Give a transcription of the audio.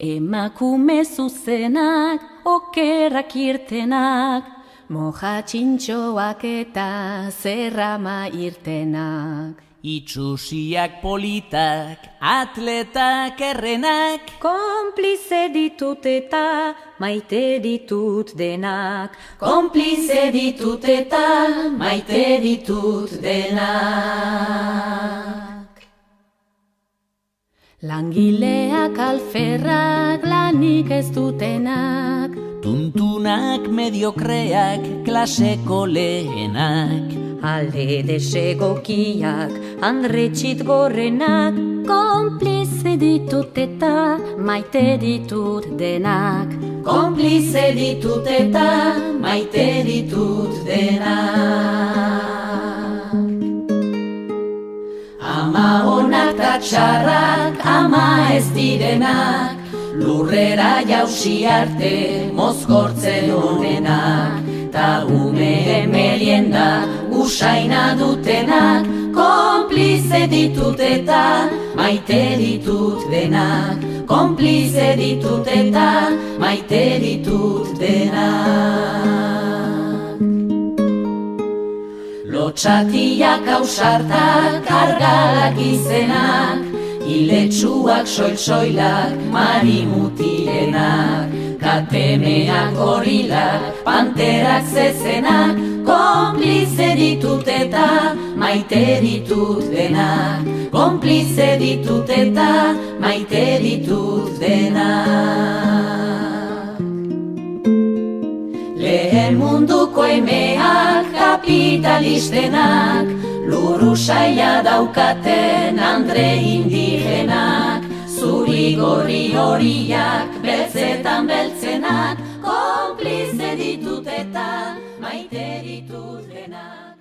Emakume zuzenak, okerrak irtenak, moja txintxoak eta zerrama irtenak. Itxusiak politak, atletak errenak, Konplize ditut eta maite ditut denak. Konplize ditut eta maite ditut denak. Langileak alferrak, lanik ez dutenak, tuntunak mediokreak, klaseko lehenak, alde desegokiak, handretxit gorrenak. Konplize ditut eta maite ditut denak. Konplize ditut eta maite ditut denak. Ama onak ta txarrak, ama ez direnak, lurrera jausi arte mozkortzen honenak. Ta ume merienda usaina dutenak, konplize ditut eta maite ditut denak. Konplize ditut eta maite ditut denak. Lotxatiak ausartak, argalak izenak, iletsuak soil-soilak, marimutilenak, katemeak gorilak, panterak zezenak. Konplize ditut eta maite ditut denak. Konplize ditut eta maite ditut denak. Lehen munduko emeak, kapitalistenak, luru saila daukaten andre indigenak, zuri gorri horiak, beltzetan beltzenak. Konplize ditut eta maite ditut denak.